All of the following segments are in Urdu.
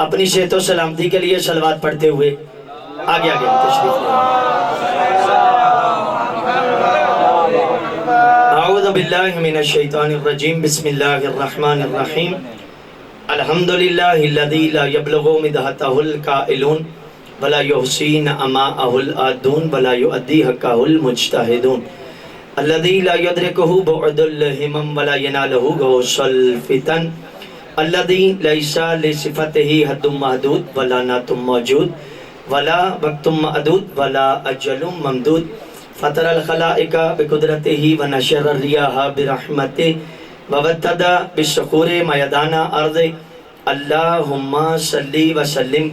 اپنی صحت و سلامتی کے لیے صلوات پڑھتے ہوئے آگے تشریف لیں۔ اعوذ باللہ من الشیطان الرجیم، بسم اللہ الرحمن الرحیم۔ الحمدللہ الذی لا یبلغ مدحتہ القائلون ولا یحصی نعماءہ العادون ولا یؤدی حقہ المجتہدون، الذی لا یدرکہ بعد الہمم ولا ینالہ غوث الفتن، الذی لیس لصفتہ حد محدود ولا نعت موجود ولا وقت معدود ولا اجل ممدود، فطر الخلائق بقدرتہ ونشر الریاح برحمتہ وابتدى بالشکور میدان ارض۔ اللہم صلی وسلم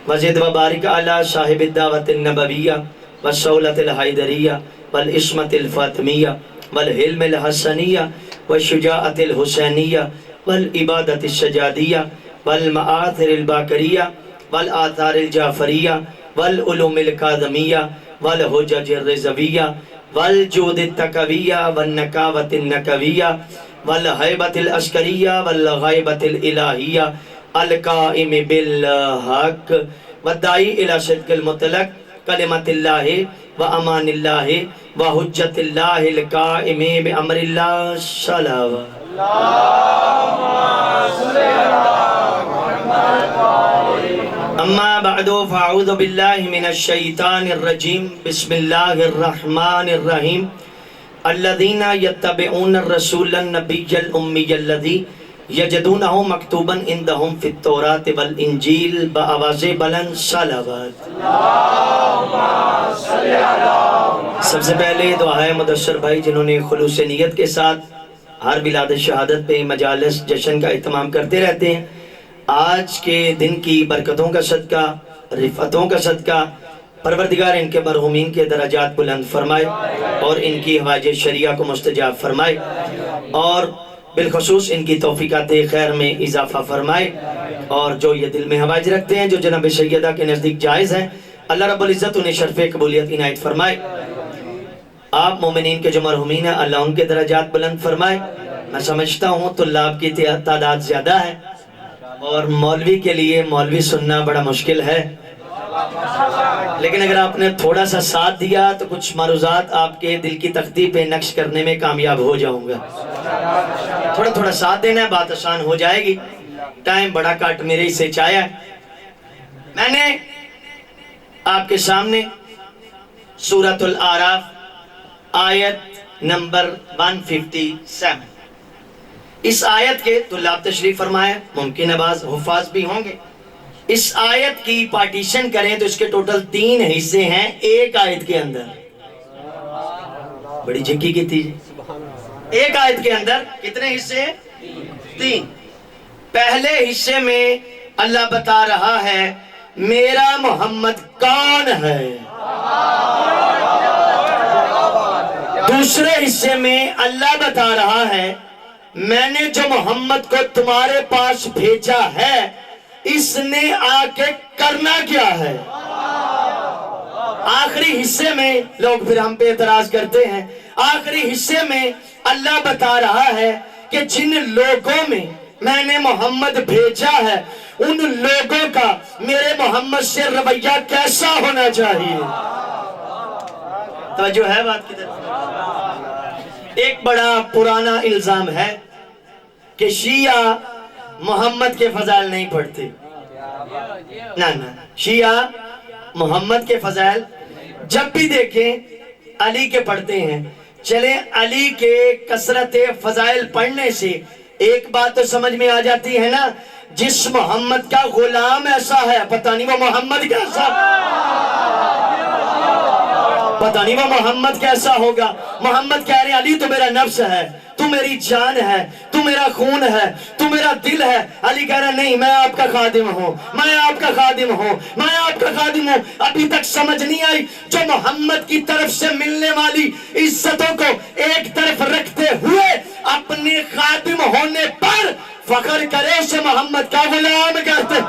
وزد وبارک علی صاحب الدعوت النبویہ والصولۃ الحیدریہ والعصمۃ الفاطمیہ والحلم الحسنیہ والشجاعۃ الحسینیہ والعبادۃ السجادیہ والمآثر الباقریہ والآثار الجعفریہ والعلوم الکاظمیہ والحجج الرضویہ والجود التقویہ والنکاوۃ النکویہ والہیبۃ العسکریہ والغیبۃ الالہیہ القائم بالحق والداعی الی صدق المطلق کلمۃ اللہ وامان اللہ وحجت اللہ القائم بامر اللہ صلوات۔ اما بعد فاعوذ باللہ من الشیطان الرجیم، بسم اللہ الرحمن الرحیم۔ الذین یتبعون الرسول النبی الامی الذی یجدونہ مکتوبا عندہم فی التوراۃ والانجیل بآواز بلند صلوات۔ سب سے پہلے دعا ہے مدثر بھائی جنہوں نے خلوص نیت کے ساتھ ہر بلاد شہادت پہ مجالس جشن کا اہتمام کرتے رہتے ہیں، آج کے دن کی برکتوں کا صدقہ، رفعتوں کا صدقہ پروردگار ان کے مرحومین کے درجات بلند فرمائے اور ان کی حوائج شریعہ کو مستجاب فرمائے اور بالخصوص ان کی توفیقات خیر میں اضافہ فرمائے، اور جو یہ دل میں حوائج رکھتے ہیں جو جناب سیدہ کے نزدیک جائز ہیں، اللہ رب العزت انہیں شرف قبولیت عنایت فرمائے۔ آپ مومنین کے جو مرحومین ہیں اللہ ان کے درجات بلند فرمائے۔ میں سمجھتا ہوں طلاب کی تعداد زیادہ ہے اور مولوی کے لیے مولوی سننا بڑا مشکل ہے، لیکن اگر آپ نے تھوڑا سا ساتھ دیا تو کچھ معروضات آپ کے دل کی تختی پہ نقش کرنے میں کامیاب ہو جاؤں گا۔ تھوڑا ساتھ دینا ہے، بات آسان ہو جائے گی۔ ٹائم بڑا کٹ میرے ہی سے چایا ہے۔ میں نے آپ کے سامنے سورۃ الاعراف آیت نمبر 157، اس آیت کے طلاب تشریف فرمائے، ممکن ہے بعض حفاظ بھی ہوں گے۔ اس آیت کی پارٹیشن کریں تو اس کے ٹوٹل 3 حصے ہیں ایک آیت کے اندر۔ بڑی جھکی کی تھی، ایک آیت کے اندر کتنے حصے ہیں؟ 3۔ پہلے حصے میں اللہ بتا رہا ہے میرا محمد کون ہے، دوسرے حصے میں اللہ بتا رہا ہے میں نے جو محمد کو تمہارے پاس بھیجا ہے اس نے آ کے کرنا کیا ہے۔ آخری حصے میں لوگ پھر ہم پہ اعتراض کرتے ہیں، آخری حصے میں اللہ بتا رہا ہے کہ جن لوگوں میں نے محمد بھیجا ہے ان لوگوں کا میرے محمد سے رویہ کیسا ہونا چاہیے۔ توجہ ہے بات کی طرف؟ ایک بڑا پرانا الزام ہے کہ شیعہ محمد کے فضائل نہیں پڑھتے۔ نہ شیعہ محمد کے فضائل جب بھی دیکھیں علی کے پڑھتے ہیں۔ چلیں علی کے کثرت فضائل پڑھنے سے ایک بات تو سمجھ میں آ جاتی ہے نا، جس محمد کا غلام ایسا ہے پتہ نہیں وہ محمد کیسا، پتہ نہیں وہ محمد کیسا ہوگا۔ محمد کہہ رہے ہیں علی تو میرا نفس ہے، تو میری جان ہے، تو میرا خون ہے، تو میرا دل ہے۔ علی کہہ رہا نہیں میں آپ کا خادم ہوں، میں آپ کا خادم ہوں، میں آپ کا خادم ہوں۔ ابھی تک سمجھ نہیں آئی جو محمد کی طرف سے ملنے والی عزتوں کو ایک طرف رکھتے ہوئے اپنے خادم ہونے پر فخر کرے اسے محمد کا غلام کہتے۔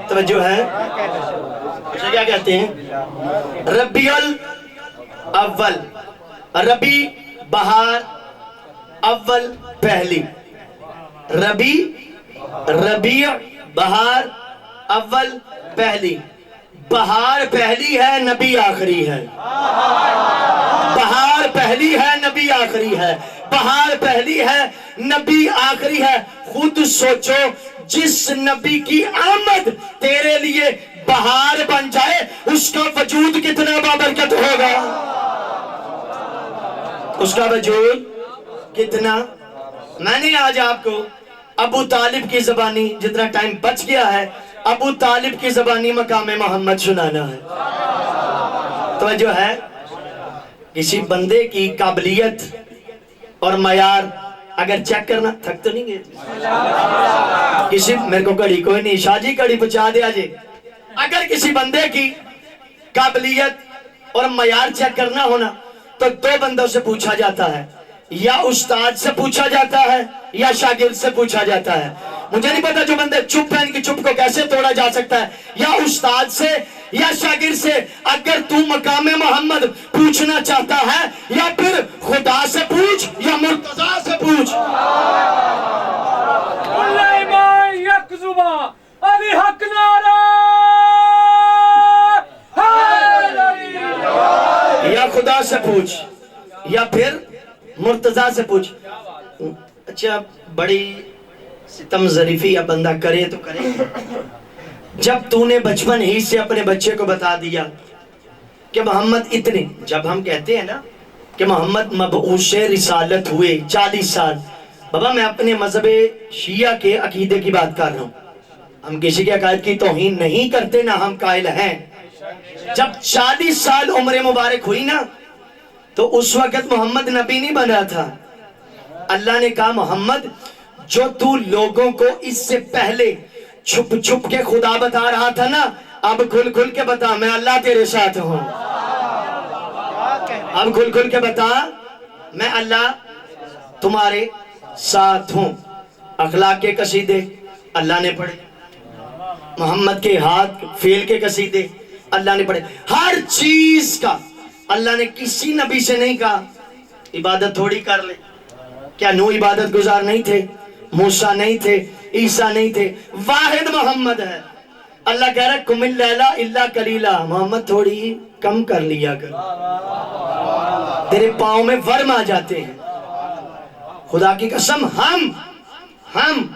توجہ ہے؟ اسے کیا کہتے ہیں؟ ربیع الاول، ربی بہار، اول پہلی، ربی ربیع بہار، اول پہلی. بہار پہلی ہے، نبی آخری ہے. بہار پہلی ہے، نبی آخری ہے. بہار پہلی ہے، نبی آخری ہے. خود سوچو جس نبی کی آمد تیرے لیے بہار بن جائے اس کا وجود کتنا بابرکت ہوگا. اس کا وجود کتنا. میں نے آج آپ کو ابو طالب کی زبانی، جتنا ٹائم بچ گیا ہے، ابو طالب کی زبانی مقام محمد سنانا ہے. توجہ ہے. کسی بندے کی قابلیت اور معیار اگر چیک کرنا، تھک تو نہیں گئے کسی. میرے کو گھڑی کوئی نہیں، شاہ جی گھڑی پہنچا دیا جی. اگر کسی بندے کی قابلیت اور معیار چیک کرنا ہونا تو دو بندوں سے پوچھا جاتا ہے. یا استاد سے پوچھا جاتا ہے یا شاگرد سے پوچھا جاتا ہے. مجھے نہیں پتا جو بندے چپ ہیں ان کی چپ کو کیسے توڑا جا سکتا ہے. یا استاد سے یا شاگرد سے. اگر تو مقام محمد پوچھنا چاہتا ہے یا پھر خدا سے پوچھ یا مرتضیٰ سے پوچھ. علی حق نعرہ یا خدا سے پوچھ یا پھر مرتضیٰ سے پوچھ. اچھا بڑی ستم ظریفی یا بندہ کرے تو کرے. جب تو نے بچپن ہی سے اپنے بچے کو بتا دیا کہ محمد اتنے، جب ہم کہتے ہیں نا کہ محمد مبعوث رسالت ہوئے 40 سال، بابا میں اپنے مذہب شیعہ کے عقیدے کی بات کر رہا ہوں. ہم کسی کے عقائد کی توہین نہیں کرتے، نہ ہم قائل ہیں. جب 40 سال عمر مبارک ہوئی نا تو اس وقت محمد نبی نہیں بنا تھا. اللہ نے کہا محمد جو تو لوگوں کو اس سے پہلے چھپ چھپ کے خدا بتا رہا تھا نا، اب کھل کھل کے بتا میں اللہ تیرے ساتھ ہوں. اب کھل کھل کے بتا میں اللہ تمہارے ساتھ ہوں. اخلاق کے قصیدے اللہ نے پڑھے، محمد کے ہاتھ فیل کے قصیدے اللہ نے پڑھے. ہر چیز کا اللہ نے کسی نبی سے نہیں کہا عبادت تھوڑی کر لے. کیا نوح عبادت گزار نہیں تھے؟ موسیٰ نہیں تھے؟ عیسیٰ نہیں تھے؟ واحد محمد ہے. اللہ کہہ رہا ہے کم اللیلہ الا قلیلا، محمد تھوڑی کم کر لیا کر، تیرے پاؤں میں ورم آ جاتے ہیں. خدا کی قسم ہم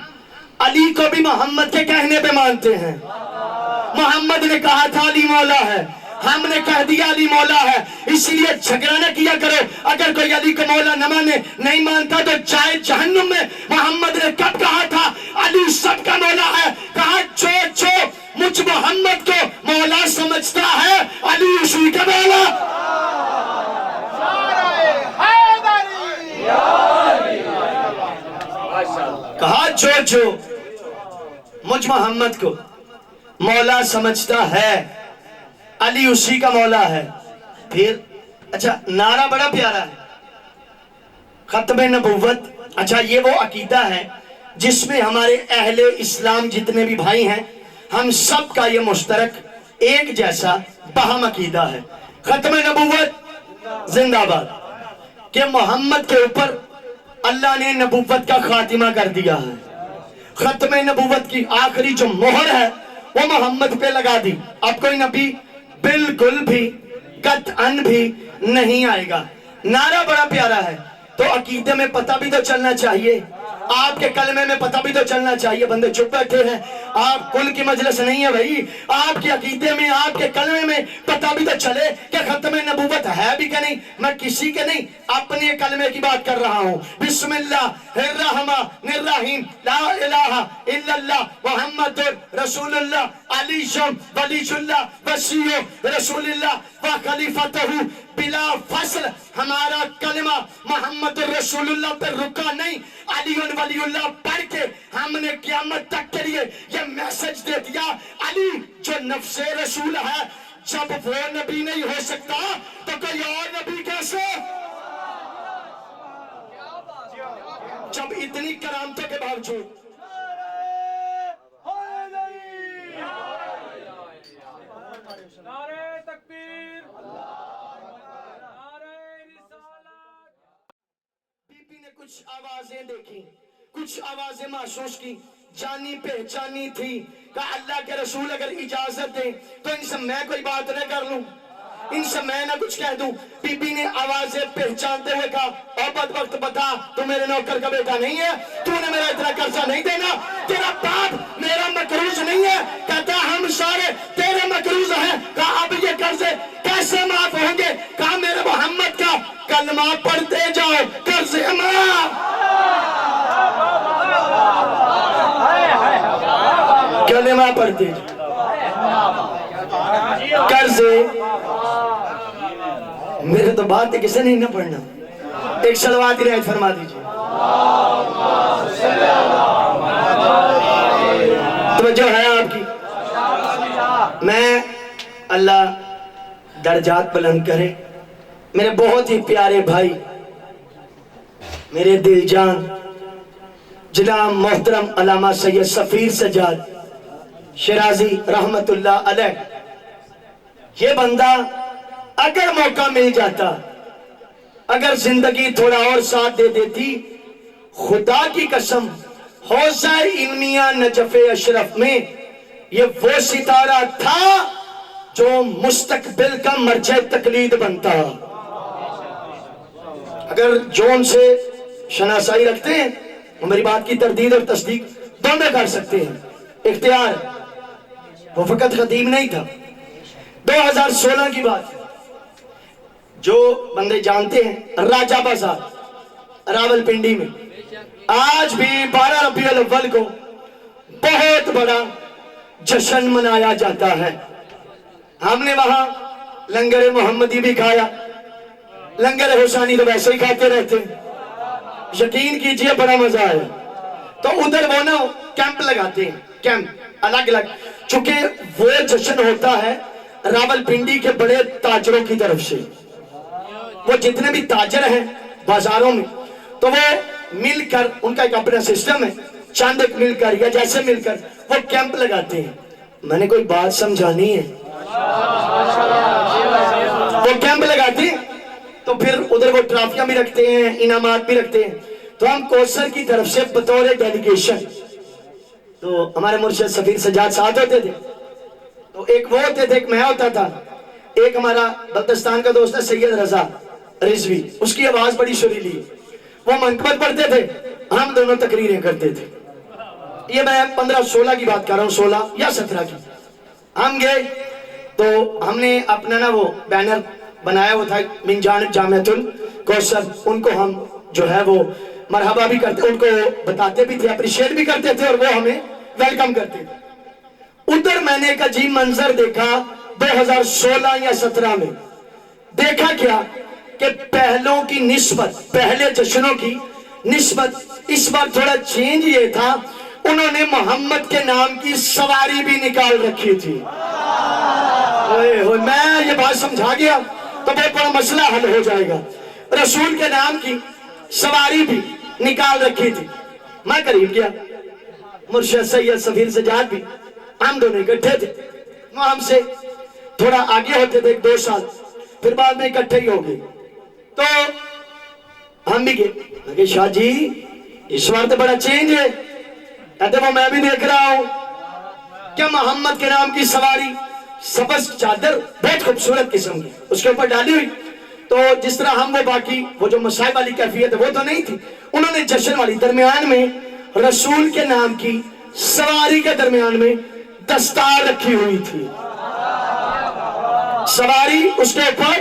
علی کو بھی محمد کے کہنے پہ مانتے ہیں. محمد نے کہا تھا علی مولا ہے، ہم نے کہہ دیا علی مولا ہے. اس لیے جھگڑا نہ کیا کرو. اگر کوئی علی کو مولا نہ مانے، نہیں مانتا تو جائے جہنم میں. محمد نے کب کہا تھا علی سب کا مولا ہے؟ کہا جو مجھ محمد کو مولا سمجھتا ہے علی اسی کا مولا. کہا جو مجھ محمد کو مولا سمجھتا ہے علی اسی کا مولا ہے. پھر اچھا نعرہ بڑا پیارا ہے، ختم نبوت. اچھا یہ وہ عقیدہ ہے جس میں ہمارے اہل اسلام جتنے بھی بھائی ہیں ہم سب کا یہ مشترک ایک جیسا باہم عقیدہ ہے. ختم نبوت زندہ باد، کہ محمد کے اوپر اللہ نے نبوت کا خاتمہ کر دیا ہے. ختم نبوت کی آخری جو مہر ہے وہ محمد پہ لگا دی. اب کوئی نبی بالکل بھی قطعاً بھی نہیں آئے گا. نعرہ بڑا پیارا ہے تو عقیدے میں پتہ بھی تو چلنا چاہیے، آپ کے کلمے میں پتہ بھی تو چلنا چاہیے. بندے چپ بیٹھے ہیں، آپ کل کی مجلس نہیں ہے بھائی. آپ کے عقیدے میں آپ کے کلمے میں پتہ بھی تو چلے کہ ختم نبوت ہے بھی کہ نہیں. میں کسی کے نہیں اپنے کلمے کی بات کر رہا ہوں. بسم اللہ الرحمن الرحیم، لا الہ الا اللہ محمد رسول اللہ علی ولی اللہ وسیع رسول اللہ و خلیفتہ بلا فصل. ہمارا کلمہ محمد رسول اللہ پر رکا نہیں، علی ولی اللہ پڑھ کے ہم نے قیامت تک کے لیے یہ میسج دے دیا علی جو نفس رسول ہے. جب وہ نبی نہیں ہو سکتا تو کوئی اور نبی کیسے؟ جب اتنی کرامتوں کے باوجود نعرہ تکبیر، بی بی نے کچھ آوازیں دیکھی، کچھ آوازیں محسوس کی. جانی پہچانی تھی. کہا اللہ کے رسول اگر اجازت دیں تو ان سے میں کوئی بات نہ کر لوں, ان سے میں نہ کچھ کہہ دوں. بی بی نے آوازیں پہچانتے ہوئے کہا او بدبخت بتا, تو میرے نوکر کا بیٹا نہیں ہے, تو نے میرا اتنا قرضہ نہیں دینا, تیرا باپ میرا مقروض نہیں ہے. کہتا ہم سارے تیرے مقروض ہیں. کہا اب یہ قرضے کیسے معاف ہوں گے؟ کہا میرے محمد کا کلمہ پڑھتے جاؤ قرضے معاف. کلمہ پڑھتے قرضے. میرے تو بات ہے کسے نہیں نہ پڑھنا. ایک صلوات کی رعایت فرما دیجئے. توجہ ہے آپ کی. میں اللہ درجات بلند کرے. میرے بہت ہی پیارے بھائی, میرے دل جان جناب محترم علامہ سید سفیر سجاد شیرازی رحمت اللہ علیہ, یہ بندہ اگر موقع مل جاتا, اگر زندگی تھوڑا اور ساتھ دے دیتی, خدا کی قسم حوزہ علمیہ نجف اشرف میں یہ وہ ستارہ تھا جو مستقبل کا مرجع تقلید بنتا. اگر جو ان سے شناسائی رکھتے ہیں وہ میری بات کی تردید اور تصدیق دونوں کر سکتے ہیں. اختیار وہ فقط خطیب نہیں تھا. 2016 کی بات ہے, جو بندے جانتے ہیں راجہ بازار راول پنڈی میں آج بھی 12 ربیع الاول کو بہت بڑا جشن منایا جاتا ہے. ہم نے وہاں لنگر محمدی بھی کھایا, لنگر حسانی تو ویسے ہی کھاتے رہتے, یقین کیجئے بڑا مزہ آیا. تو ادھر وہ نا کیمپ لگاتے ہیں, کیمپ الگ الگ, چونکہ وہ جشن ہوتا ہے راول پنڈی کے بڑے تاجروں کی طرف سے. وہ جتنے بھی تاجر ہیں بازاروں میں, تو وہ مل کر, ان کا ایک اپنا سسٹم ہے, چاند ایک مل کر یا جیسے مل کر وہ کیمپ لگاتے ہیں. میں نے کوئی بات سمجھانی ہے, وہ کیمپ لگاتے ہیں تو پھر ادھر وہ ٹرافیاں بھی رکھتے ہیں, انعامات بھی رکھتے ہیں. تو ہم کوثر کی طرف سے بطور ڈیلیگیشن, تو ہمارے مرشد سفیر سجاد ساتھ ہوتے تھے, تو ایک وہ ہوتے تھے, ایک میں ہوتا تھا, ایک ہمارا بلتستان کا دوست ہے سید رضا رضوی, اس کی آواز بڑی سریلی ہے, وہ منقبت پڑھتے تھے, ہم دونوں تقریریں کرتے تھے. یہ میں 15-16 کی بات کر رہا ہوں, 16 یا 17 کی. ہم گئے تو ہم نے اپنا نا وہ بینر بنایا ہوا تھا من جانب جامعۃ الکوثر, ان کو ہم جو ہے وہ مرحبا بھی کرتے, ان کو بتاتے بھی تھے, اپریشیٹ بھی کرتے تھے, اور وہ ہمیں ویلکم کرتے تھے. ادھر میں نے ایک عجیب منظر دیکھا 2016 یا 17 میں. دیکھا کیا کہ پہلوں کی نسبت, پہلے جشنوں کی نسبت اس بار تھوڑا چینج یہ تھا, انہوں نے محمد کے نام کی سواری بھی نکال رکھی تھی. میں یہ بات سمجھا گیا تو بہت بڑا مسئلہ حل ہو جائے گا. رسول کے نام کی سواری بھی نکال رکھی تھی. میں قریب گیا, مرشد سید سفیر سجاد بھی, ہم دونوں اکٹھے تھے. وہ ہم سے تھوڑا آگے ہوتے تھے 1-2 سال, پھر بعد میں اکٹھے ہی ہو گئے. تو ہم بھی گئے, میں کہا شاہ جی اس بار تو بڑا چینج ہے. کہتے وہ میں بھی دیکھ رہا ہوں, کیا محمد کے نام کی سواری, سبز چادر بہت خوبصورت قسم کی اس کے اوپر ڈالی ہوئی. تو جس طرح ہم وہ باقی وہ جو مصائب والی کیفیت ہے وہ تو نہیں تھی, انہوں نے جشن والی درمیان میں رسول کے نام کی سواری کے درمیان میں دستار رکھی ہوئی تھی. سواری اس کے اوپر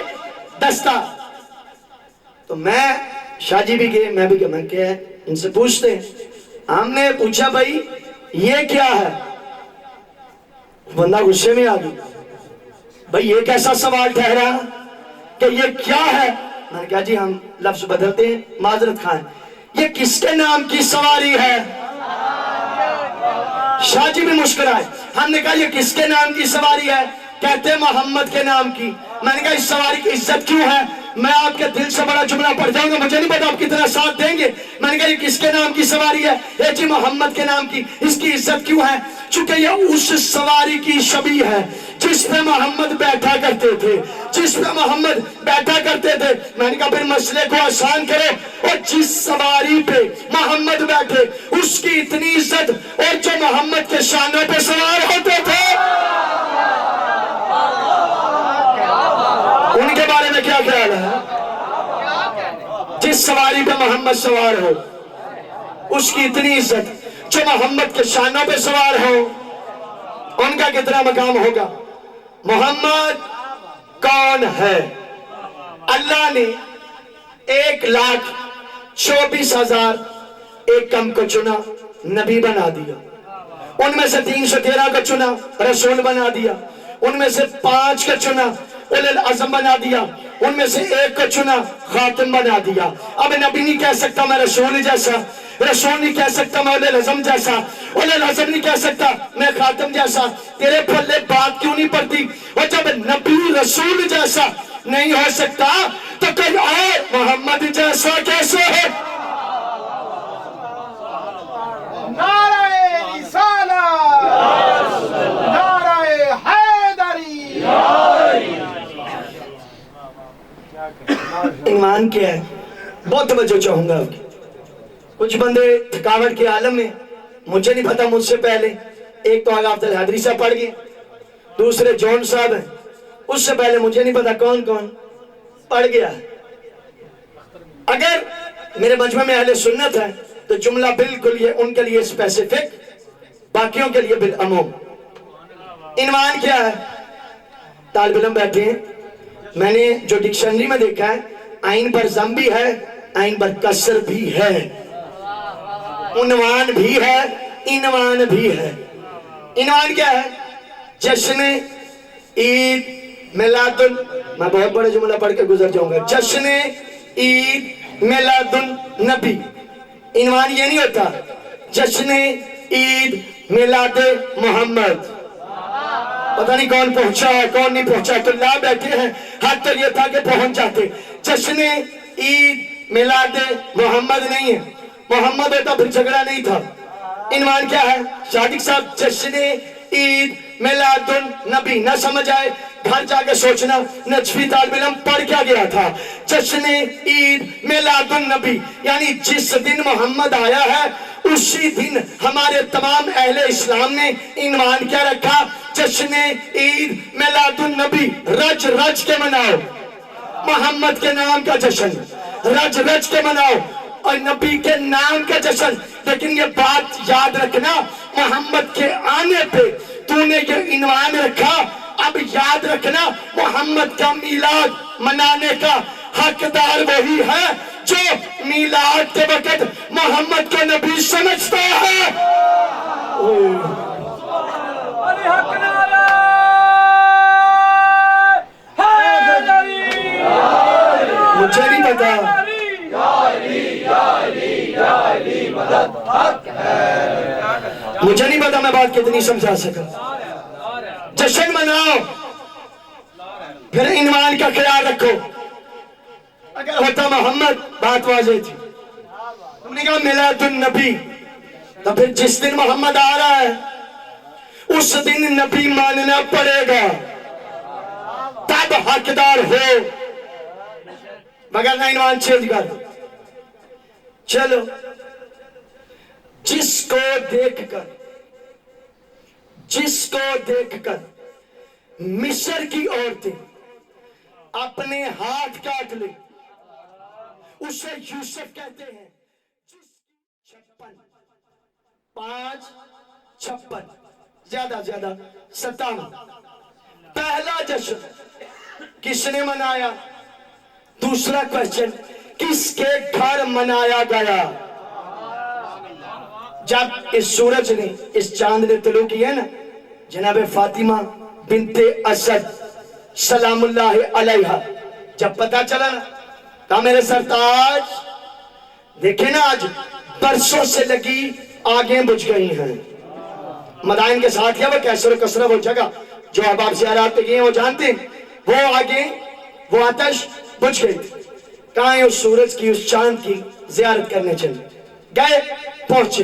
دستار. تو میں شاہ جی بھی گئے, میں بھی گئے, میں کیا ہے ان سے پوچھتے ہیں. ہم نے پوچھا بھائی یہ کیا ہے, بندہ غصے میں آ گیا, بھائی یہ کیسا سوال ٹھہرا کہ یہ کیا ہے. میں نے کہا جی ہم لفظ بدلتے ہیں, معذرت خواہ, یہ کس کے نام کی سواری ہے. شاہ جی بھی مسکرائے. ہم نے کہا یہ کس کے نام کی سواری ہے. کہتے محمد کے نام کی. میں نے کہا اس سواری کی عزت کیوں ہے. میں آپ کے دل سے بڑا جملہ پڑھ جاؤں گا, مجھے نہیں پتا آپ کتنا ساتھ دیں گے. میں نے کہا یہ کس کے نام کی سواری ہے. جی محمد کے نام کی. اس کی عزت کیوں ہے. چونکہ یہ اس سواری کی شبیہ ہے جس پہ محمد بیٹھا کرتے تھے، جس پہ محمد بیٹھا کرتے تھے۔ میں نے کہا پھر مسئلے کو آسان کرو، اور جس سواری پہ محمد بیٹھے اس کی اتنی عزت، اور جو محمد کے شانوں پہ سوار ہوتے تھے ان کے بارے میں کیا خیال ہے؟ جس سواری پہ محمد سوار ہو اس کی اتنی عزت، جو محمد کے شانوں پہ سوار ہو ان کا کتنا مقام ہوگا؟ محمد کون ہے؟ اللہ نے 1,24,000 ایک کم کو چنا، نبی بنا دیا۔ ان میں سے 313 کو چنا، رسول بنا دیا۔ ان میں سے 5 کو چنا، اولي العزم بنا دیا۔ ان میں سے 1 کو چنا، خاتم بنا دیا۔ اب نبی نہیں کہہ سکتا میں رسول جیسا، رسول نہیں کہہ سکتا میں اولي العزم جیسا، اولي العزم نہیں کہہ سکتا میں خاتم جیسا۔ تیرے پلے بات کیوں نہیں پڑتی؟ اور جب نبی رسول جیسا نہیں ہو سکتا تو کوئی اور محمد جیسا کیسے ہے؟ نعرہ رسالت، نعرہ حیدری۔ ایمان کیا ہے؟ بہت توجہ چاہوں گا آپ کی۔ کچھ بندے تھکاوٹ کے عالم میں، مجھے نہیں پتا مجھ سے پہلے، ایک تو آغا عبد الحادری صاحب پڑھ گئے، دوسرے جون صاحب ہیں، اس سے پہلے مجھے نہیں پتا کون کون پڑھ گیا۔ اگر میرے مجمع میں اہل سنت ہے تو جملہ بالکل یہ ان کے لیے اسپیسیفک، باقیوں کے لیے بالعموم۔ عنوان کیا ہے؟ طالب علم بیٹھے ہیں، میں نے جو ڈکشنری میں دیکھا ہے، آئین پر ضم بھی ہے، آئین پر کسر بھی ہے، عنوان بھی ہے، عنوان بھی ہے۔ عنوان کیا ہے؟ جشن عید میلاد میں بہت بڑے جملہ پڑھ کے گزر جاؤں گا۔ جشن عید میلاد النبی۔ عنوان یہ نہیں ہوتا جشن عید میلاد محمد۔ پتہ نہیں کون پہنچا ہے کون نہیں پہنچا، تو لا بیٹھے ہیں، حد تو یہ تھا کہ پہنچ جاتے۔ جشن عید میلاد محمد نہیں ہے، محمد ہوتا پھر جھگڑا نہیں تھا۔ عنوان کیا ہے؟ صادق صاحب جشن عید میلاد النبی نہ سمجھ آئے، گھر جا کے سوچنا نجفی طالب علم پڑھ کیا گیا تھا۔ جشن عید میلاد النبی یعنی جس دن محمد آیا ہے اسی دن ہمارے تمام اہل اسلام نے عنوان کیا رکھا؟ جشن عید میلاد النبی۔ رج رج کے مناؤ محمد کے نام کا جشن، رج رج کے مناؤ اور نبی کے نام کا جشن۔ لیکن یہ بات یاد رکھنا، محمد کے آنے پہ تو نے یہ عنوان رکھا، اب یاد رکھنا محمد کا میلاد منانے کا حقدار وہی ہے جو میلاد کے وقت محمد کو نبی سمجھتا ہے۔ علی حق نعرہ حیدری۔ مجھے نہیں پتا، مجھے نہیں پتا میں بات کتنی سمجھا سکا۔ جشن مناؤ، پھر عنوان کا خیال رکھو۔ اگر ہوتا محمد بات واضح تھی، تم نے کہا میلاد النبی، تو پھر جس دن محمد آ رہا ہے اس دن نبی ماننا پڑے گا، تب حقدار ہو، مگر نہ عنوان چینج کر دو۔ چلو، جس کو دیکھ کر مصر کی عورتیں اپنے ہاتھ کاٹ لیں اسے یوسف کہتے ہیں۔ 56 زیادہ 57 پہلا جشن کس نے منایا؟ دوسرا کوئسچن، کس کے گھر منایا گیا؟ جب اس سورج نے، اس چاند نے طلوع کیا نا، جناب فاطمہ بنت اسد سلام اللہ علیہا جب پتا چلا نا، کہا میرے سرتاج دیکھیں نا آج برسوں سے لگی آگیں بجھ گئی ہیں۔ مدائن کے ساتھ کیا وہ کیسر و کسرہ وہ جگہ جو احباب زیارات پہ گئے ہیں وہ جانتے ہیں، وہ آگیں وہ آتش بجھ گئی تھی۔ کہاں اس سورج کی اس چاند کی زیارت کرنے چلے گئے، پہنچے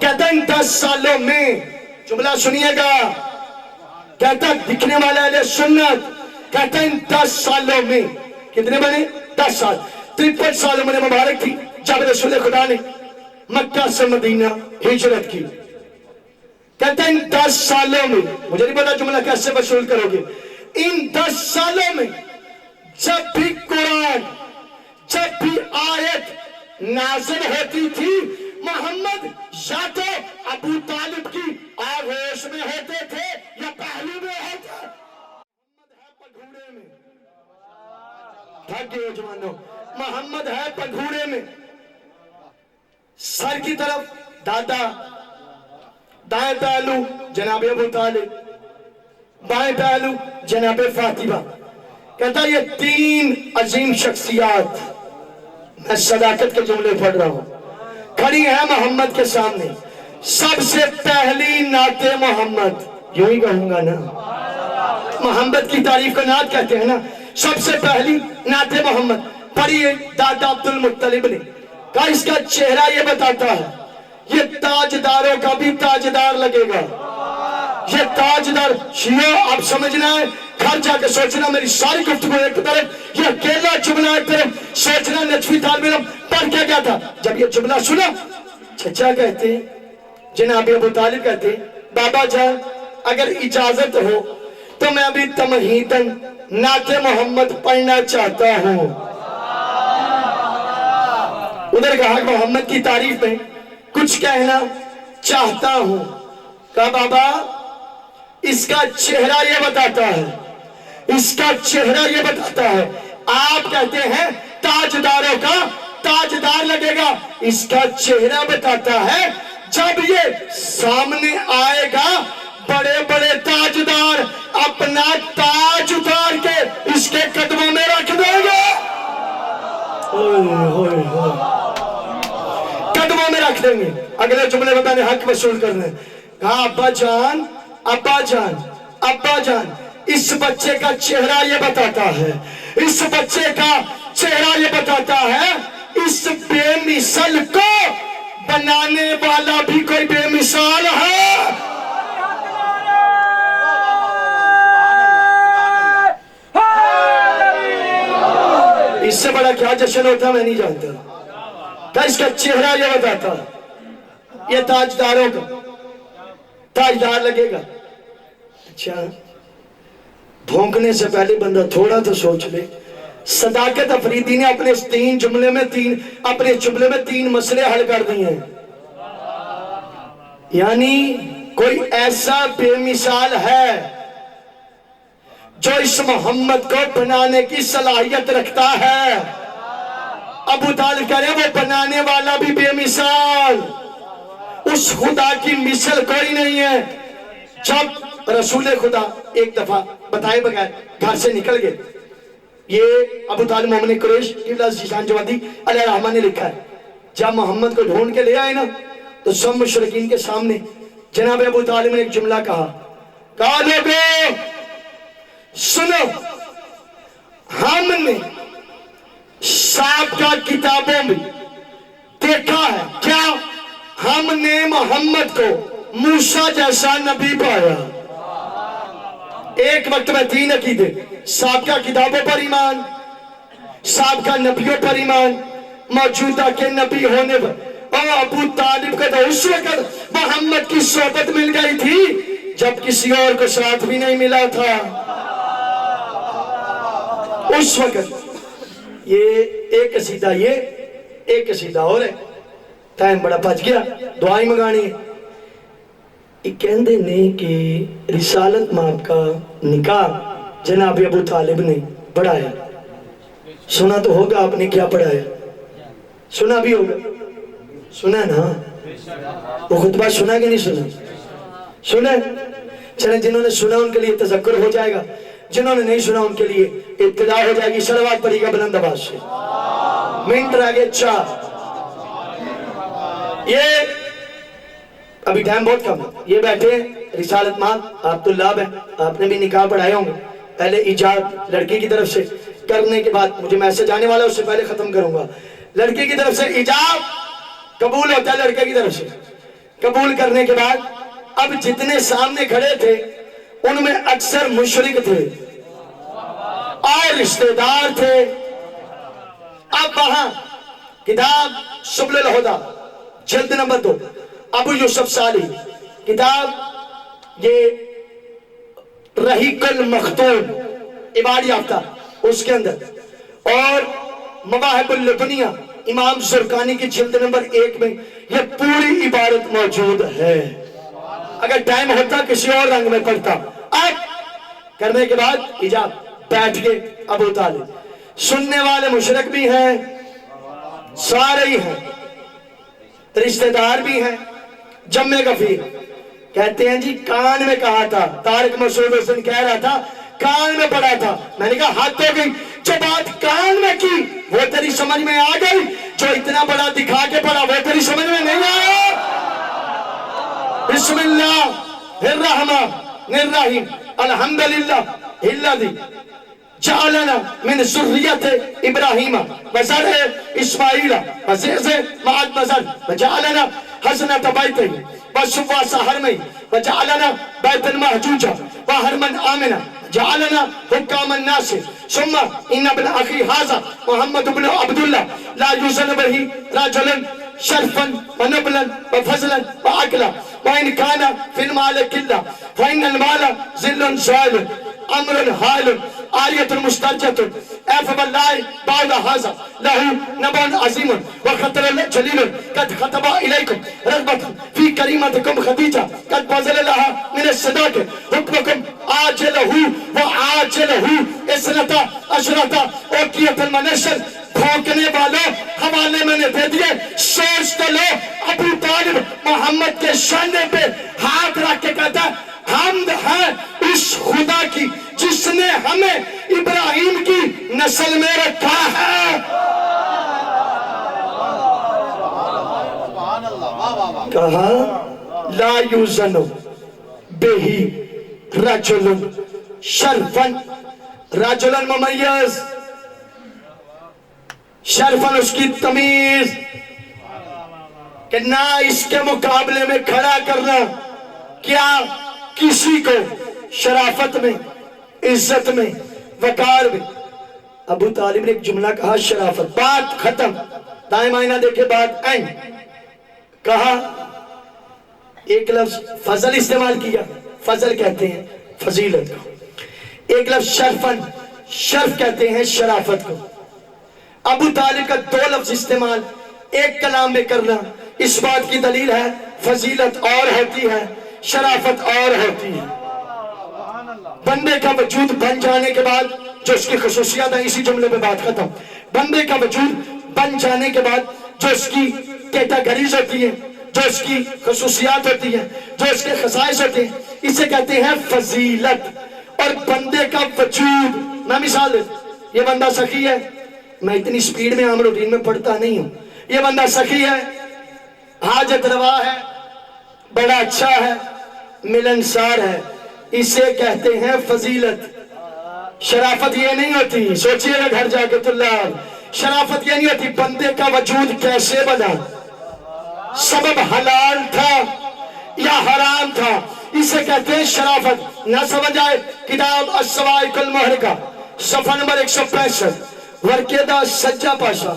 کہتا ہے 10 سالوں میں، جملہ سنیے گا، کہتا ہے دکھنے والا اہل سنت، کہتا ہے 10 سالوں میں، کتنے بنے؟ 10 سال، 53 سال عمر مبارک تھی جب رسول خدا نے مکہ سے مدینہ ہجرت کی۔ کہتا ہے ان 10 سالوں میں، مجھے نہیں پتا جملہ کیسے وصول کرو گے، ان 10 سالوں میں جب بھی قرآن، جب بھی آیت نازل ہوتی تھی، محمد یا تو ابو طالب کی آغوش میں ہوتے تھے یا پہلو میں ہوتے۔ محمد ہے پگھوڑے میں، تھک گئے جوانوں، محمد ہے پگھوڑے میں، سر کی طرف دادا، دائیں پہلو جناب ابو طالب، بائیں پہلو جناب فاطمہ۔ کہتا یہ 3 عظیم شخصیات، میں صداقت کے جملے پڑھ رہا ہوں، کھڑی ہیں محمد کے سامنے۔ سب سے پہلی نعت محمد، یوں ہی کہوں گا نا، محمد کی تعریف کو نعت کہتے ہیں نا، سب سے پہلی نعت محمد پڑھی دادا عبد المطلب نے، کہا اس کا چہرہ یہ بتاتا ہے یہ تاجداروں کا بھی تاجدار لگے گا، یہ تاجدار شیعہ، آپ سمجھنا ہے، گھر جا کے سوچنا، میری ساری گفتگو ایک طرف، یہ اکیلا جملہ ایک طرف، سوچنا نجفی طالب علم پڑھ کے گیا تھا۔ جب یہ جملہ سنا، چچا کہتے ہیں، جناب ابو طالب کہتے ہیں، بابا جان اگر اجازت ہو تو میں ابھی تمہیدن نعت محمد پڑھنا چاہتا ہوں۔ ادھر کہا محمد کی تعریف میں کچھ کہنا چاہتا ہوں۔ کہا بابا اس کا چہرہ یہ بتاتا ہے، اس کا چہرہ یہ بتاتا ہے، آپ کہتے ہیں تاجداروں کا تاجدار لگے گا، اس کا چہرہ بتاتا ہے جب یہ سامنے آئے گا بڑے بڑے تاجدار اپنا تاج اتار کے اس کے قدموں میں رکھ دیں گے، قدموں میں رکھ دیں گے۔ اگلے جملے میں نے حق وصول کرنا ہے، کہا ابا جان، ابا جان، ابا جان، اس بچے کا چہرہ یہ بتاتا ہے، اس بچے کا چہرہ یہ بتاتا ہے، اس بے مثال کو بنانے والا بھی کوئی بے مثال ہے۔ اس سے بڑا کیا جشن ہوتا میں نہیں جانتا، کہ اس کا چہرہ یہ بتاتا ہے یہ تاجداروں کا تاجدار لگے گا۔ اچھا بھونکنے سے پہلے بندہ تھوڑا تو سوچ لے، صداقت افریدی نے اپنے اس اپنے جملے میں 3 مسئلے حل کر دیے ہیں، یعنی کوئی ایسا بے مثال ہے جو اس محمد کو بنانے کی صلاحیت رکھتا ہے۔ ابو طالب کہہ رہے ہیں وہ بنانے والا بھی بے مثال، اس خدا کی مثل کوئی نہیں ہے۔ جب رسول خدا ایک دفعہ بتائے بغیر گھر سے نکل گئے، یہ ابو طالب مومن قریش قبلہ زیشان جوادی علیہ الرحمن نے لکھا ہے، جب محمد کو ڈھونڈ کے لے آئے نا تو سب مشرکین کے سامنے جناب ابو طالب نے ایک جملہ کہا لوگو سنو، ہم نے سابقہ کتابوں میں دیکھا ہے، کیا ہم نے محمد کو موسیٰ جیسا نبی پایا۔ ایک وقت میں 3 عقیدے، سابقہ کتابوں پر ایمان، سابقہ نبیوں پر ایمان، موجودہ کے نبی ہونے پر۔ اور ابو طالب کو تو اس وقت محمد کی صحبت مل گئی تھی جب کسی اور کو ساتھ بھی نہیں ملا تھا، اس وقت۔ یہ ایک قصیدہ، یہ ایک قصیدہ اور ہے، ٹائم بڑا پچ گیا، دعائیں منگانی ہے۔ ایک کہندے نے کہ رسالت ماب کا نکاح جناب ابو طالب نے پڑھایا، سنا تو ہوگا آپ نے کیا پڑھایا، سنا بھی ہوگا، سنا نا، وہ خطبہ سنا کہ نہیں سنا، سنا۔ چلیں جنہوں نے سنا ان کے لیے تذکر ہو جائے گا، جنہوں نے نہیں سنا ان کے لیے ابتدا ہو جائے گی، صلوات پڑھی گا بلند آواز سے۔ منٹ رہ گئے 4، یہ ابھی ٹائم بہت کم ہے، یہ بیٹھے رسالت ماں عبداللہ ہے، آپ نے بھی نکاح پڑھائے ہوں گے، پہلے ایجاد لڑکی کی طرف سے کرنے کے بعد مجھے میسج آنے والا اس سے پہلے ختم کروں گا، لڑکی کی طرف سے ایجاب قبول ہوتا ہے لڑکے کی طرف سے، قبول کرنے کے بعد اب جتنے سامنے کھڑے تھے ان میں اکثر مشرک تھے اور رشتہ دار تھے. اب وہاں کتاب سبل الہدی جلد نمبر 2 ابو یوسف صالح کتاب یہ رحیق المختوم عبارت یافتہ اس کے اندر اور مواہب اللدنیہ امام زرقانی کی جلد نمبر 1 میں یہ پوری عبارت موجود ہے. اگر ٹائم ہوتا کسی اور رنگ میں پڑھتا. اب کرنے کے بعد ایجاب بیٹھ کے ابو طالب سننے والے مشرک بھی ہیں سارے ہی ہیں رشتہ دار بھی ہیں جمع غفیر. کہتے ہیں جی کان میں کہا تھا طارق مسعود حسین کہہ رہا تھا کان میں پڑا تھا. میں نے کہا حد ہو گئی جو بات کان میں کی وہ تیری سمجھ میں آ گئی جو اتنا بڑا دکھا کے پڑا وہ تیری سمجھ میں نہیں آیا. بسم اللہ الرحمن الرحیم الحمدللہ الذی جعلنا من ذریت ابراہیم وزرع اسماعیل وزیز معد وزر وجعلنا حسنت بیتہ وشواس حرمی وجعلنا بیتا محجوجا وحرما آمنا جعلنا حکام الناس ثم ان ابن اخی حاضر محمد بن عبداللہ لا یوزن بہی رجلا شرفا ونبلا وفضلا وعقلا وإن كان في المال كلا فإن المال ذل زائل أمر حال عالية مسترجة فبالله بعد هذا له نبأ عظيم وخطر جليل قد خطب إليكم رغبة في كريمتكم خديجة قد بذل لها من الصداقة حكمكم عاجله وعاجله اثنتا عشرة أوقية المنشر بھونکنے والوں حوالے میں نے دے دیے. سوچ تو لو ابو طالب محمد کے شانے پہ ہاتھ رکھ کے کہتا ہے حمد ہے اس خدا کی جس نے ہمیں ابراہیم کی نسل میں رکھا ہے. کہا لا یوزن بہی رجل شرفن رجل ممیز شرفن اس کی تمیز کہ نہ اس کے مقابلے میں کھڑا کرنا کیا کسی کو شرافت میں عزت میں وقار میں. ابو طالب نے ایک جملہ کہا شرافت بات ختم دائیں معنی دیکھے بات این کہا ایک لفظ فضل استعمال کیا فضل کہتے ہیں فضیلت کو. ایک لفظ شرفن شرف کہتے ہیں شرافت کو. ابو طالب کا 2 لفظ استعمال ایک کلام میں کرنا اس بات کی دلیل ہے فضیلت اور ہوتی ہے شرافت اور ہوتی ہے. بندے کا وجود بن جانے کے بعد جو اس کی خصوصیات ہیں اسی جملے پہ بات ختم. بندے کا وجود بن جانے کے بعد جو اس کی کیٹاگریز ہوتی ہے جو اس کی خصوصیات ہوتی ہیں جو اس کے خصائص ہوتے ہیں اسے کہتے ہیں فضیلت. اور بندے کا وجود میں مثال دے یہ بندہ سخی ہے میں اتنی سپیڈ میں عام روٹین میں پڑھتا نہیں ہوں. یہ بندہ سخی ہے حاجت روا ہے بڑا اچھا ہے ملنسار ہے اسے کہتے ہیں فضیلت. شرافت یہ نہیں ہوتی سوچئے گا گھر جا کے طلاب شرافت یہ نہیں ہوتی بندے کا وجود کیسے بنا سبب حلال تھا یا حرام تھا اسے کہتے ہیں شرافت. نہ سمجھ آئے کتاب السوائق المحرقہ صفحہ نمبر 165 ورکیدہ سجا پاشا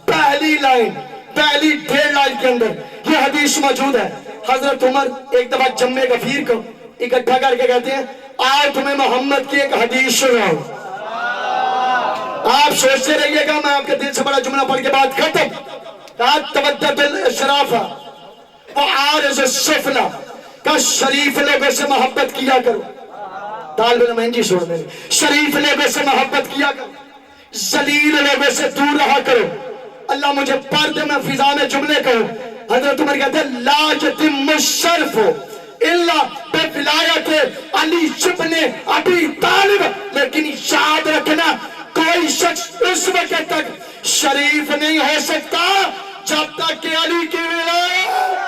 پہلی لائن پہلی 1.5 لائن کے اندر یہ حدیث موجود ہے. حضرت عمر ایک دفعہ جمع غفیر کو اکٹھا کر کے کہتے ہیں آج تمہیں محمد کی ایک حدیث سناؤں. آپ سوچتے رہیے گا میں آپ کے دل سے بڑا جملہ پڑھ کے بات ختم. تودد الاشرافہ وعارض السفلہ کہ شریف لوگوں سے محبت کیا کرو. طالب علم انجی چھوڑ دیں شریف لوگوں سے محبت کیا کرو ذلیل لوگوں سے دور رہا کرو. اللہ مجھے پردے میں فضا میں جملے کہو. حضرت عمر کہتے ہیں لا یتم الشرف الا بولایت علی ابن ابی طالب. لیکن یاد رکھنا کوئی شخص اس وقت تک شریف نہیں ہو سکتا جب تک کہ علی کی ولایت.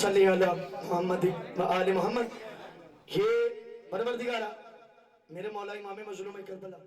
صلی اللہ محمد و آل محمد. یہ پروردگارہ میرے مولا امام مظلوم کربلا